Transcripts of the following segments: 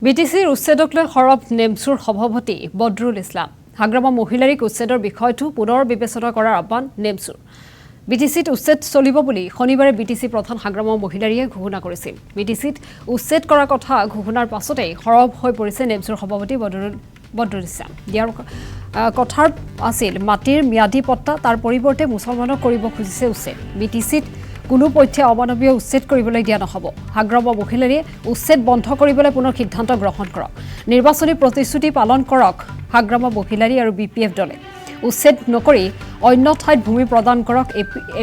বিটিসিৰ উচ্ছেদক লৈ সৰব নেমচুৰ সভাপতি বদৰুল ইছলাম হাগ্ৰামা মহিলাৰীক উচ্ছেদৰ বিষয়টো পুনৰ বিবেচনা কৰাৰ আহ্বান নেমচুৰ বিটিসিত উচ্ছেদ চলিব বুলি শনিবাৰে বিটিসি প্ৰধান হাগ্ৰামা মহিলাৰীয়ে ঘোষণা কৰিছিল বিটিসিত উচ্ছেদ কৰাৰ কথা ঘোষণাৰ পাছতে সৰব হৈ পৰিছে নেমচুৰ সভাপতি বদৰুল ইছলাম ইয়াৰ কথাৰ আছিল মাটিৰ ম্যাদী পট্টা তাৰ পৰিৱৰ্তে মুছলমানক কৰিব খুজিছে উচ্ছেদ বিটিসিত কোনো পক্ষে অমানৱীয় উচ্ছেদ কৰিবলৈ দিয়া নহব হাগ্ৰামা মহিলাৰীয়ে উচ্ছেদ বন্ধ কৰিবলৈ পুনৰ সিদ্ধান্ত গ্ৰহণ কৰক নিৰ্বাচনী প্ৰতিশ্ৰুতি পালন কৰক হাগ্ৰামা মহিলাৰী আৰু বিপিএফ দলে উচ্ছেদ নকৰি অন্য ঠাইত ভূমি প্ৰদান কৰক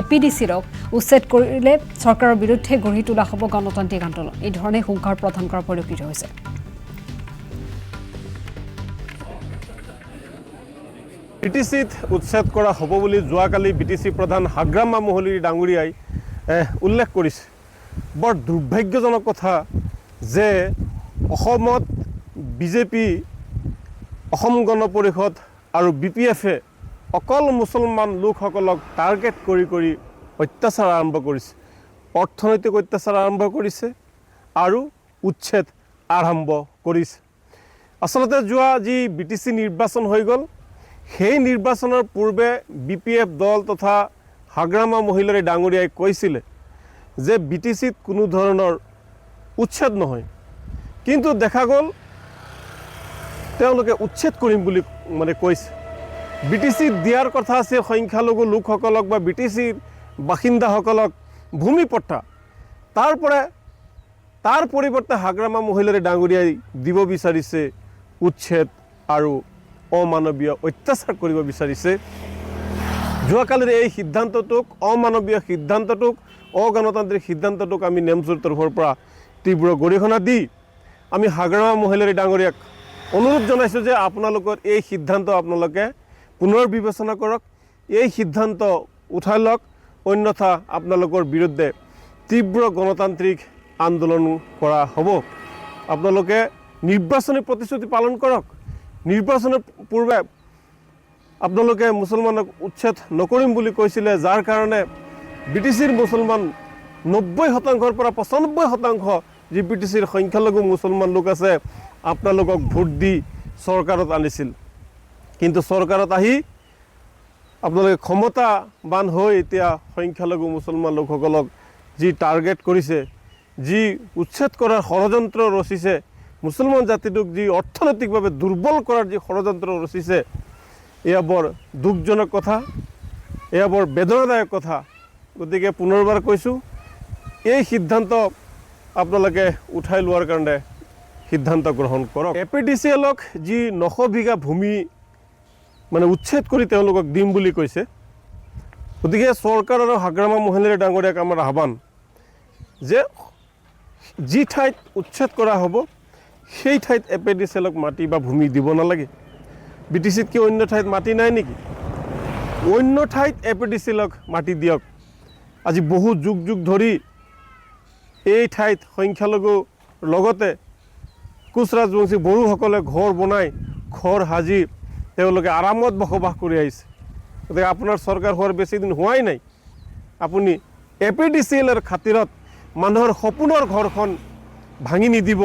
এপিডিচিৰক উচ্ছেদ কৰিলে চৰকাৰৰ বিৰুদ্ধে গঢ়ি তোলা হ'ব গণতান্ত্ৰিক আন্দোলন এই ধৰণে হুংকাৰ প্ৰদান কৰা পৰিলক্ষিত হৈছে বিটিসিত উচ্ছেদ কৰা হ'ব বুলি যোৱাকালি বিটিসি প্ৰধান হাগ্ৰামা মহিলাৰী ডাঙৰীয়াই উল্লেখ কৰিছে বৰ দুৰ্ভাগ্যজনক কথা যে অসমত বিজেপি অসম গণ পৰিষদ আৰু বিপিএফে অকল মুছলমান লোকসকলক টাৰ্গেট কৰি অত্যাচাৰ আৰম্ভ কৰিছে অৰ্থনৈতিক অত্যাচাৰ আৰম্ভ কৰিছে আৰু উচ্ছেদ আৰম্ভ কৰিছে আচলতে যোৱা যি বিটিসি নিৰ্বাচন হৈ গ'ল সেই নিৰ্বাচনৰ পূৰ্বে বিপিএফ দল তথা হাগ্ৰামা মহিলাৰী ডাঙৰীয়াই কৈছিলে যে বিটিসিত কোনো ধৰণৰ উচ্ছেদ নহয় কিন্তু দেখা গ'ল তেওঁলোকে উচ্ছেদ কৰিম বুলি কৈছে বিটিসিত দিয়াৰ কথা আছে সংখ্যালঘু লোকসকলক বা বিটিসিৰ বাসিন্দাসকলক ভূমি পট্টা তাৰ পৰিৱৰ্তে হাগ্ৰামা মহিলাৰী ডাঙৰীয়াই দিব বিচাৰিছে উচ্ছেদ আৰু অমানৱীয় অত্যাচাৰ কৰিব বিচাৰিছে যোৱাকালিৰ এই সিদ্ধান্তটোক অমানৱীয় সিদ্ধান্তটোক অগণতান্ত্ৰিক সিদ্ধান্তটোক আমি নেমচুৰ তৰফৰ পৰা তীব্ৰ গৰিহণা দি আমি হাগ্ৰামা মহিলাৰী ডাঙৰীয়াক অনুৰোধ জনাইছোঁ যে আপোনালোকৰ এই সিদ্ধান্ত আপোনালোকে পুনৰ বিবেচনা কৰক এই সিদ্ধান্ত উঠাই লওক অন্যথা আপোনালোকৰ বিৰুদ্ধে তীব্ৰ গণতান্ত্ৰিক আন্দোলন কৰা হ'ব আপোনালোকে নিৰ্বাচনী প্ৰতিশ্ৰুতি পালন কৰক নিৰ্বাচনৰ পূৰ্বে আপোনালোকে মুছলমানক উচ্ছেদ নকৰিম বুলি কৈছিলে যাৰ কাৰণে বিটিসিৰ মুছলমান 90% পৰা 95% যি বিটিসিৰ সংখ্যালঘু মুছলমান লোক আছে আপোনালোকক ভোট দি চৰকাৰত আনিছিল কিন্তু চৰকাৰত আহি আপোনালোকে ক্ষমতাবান হৈ এতিয়া সংখ্যালঘু মুছলমান লোকসকলক যি টাৰ্গেট কৰিছে যি উচ্ছেদ কৰাৰ ষড়যন্ত্ৰ ৰচিছে মুছলমান জাতিটোক যি অৰ্থনৈতিকভাৱে দুৰ্বল কৰাৰ যি ষড়যন্ত্ৰ ৰচিছে এয়া বৰ দুখজনক কথা এয়া বৰ বেদনাদায়ক কথা গতিকে পুনৰবাৰ কৈছোঁ এই সিদ্ধান্ত আপোনালোকে উঠাই লোৱাৰ কাৰণে সিদ্ধান্ত গ্ৰহণ কৰক এপিডিচিএলক যি 900 বিঘা ভূমি উচ্ছেদ কৰি তেওঁলোকক দিম বুলি কৈছে গতিকে চৰকাৰ আৰু হাগ্ৰামা মহিলাৰী ডাঙৰীয়াক আমাৰ আহ্বান যে যি ঠাইত উচ্ছেদ কৰা হ'ব সেই ঠাইত এপিডিচিএলক মাটি বা ভূমি দিব নালাগে বিটিসিত কি অন্য ঠাইত মাটি নাই নেকি অন্য ঠাইত এপিডিচিএলক মাটি দিয়ক আজি বহু যুগ ধৰি এই ঠাইত সংখ্যালঘু লগতে কোচ ৰাজবংশী বড়োসকলে ঘৰ বনাই ঘৰ সাজি তেওঁলোকে আৰামত বসবাস কৰি আহিছে গতিকে আপোনাৰ চৰকাৰ হোৱাৰ বেছি দিন হোৱাই নাই আপুনি এপিডিচিএলৰ খাতিৰত মানুহৰ সপোনৰ ঘৰখন ভাঙি নিদিব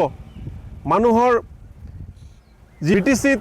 মানুহৰ বিটিসিত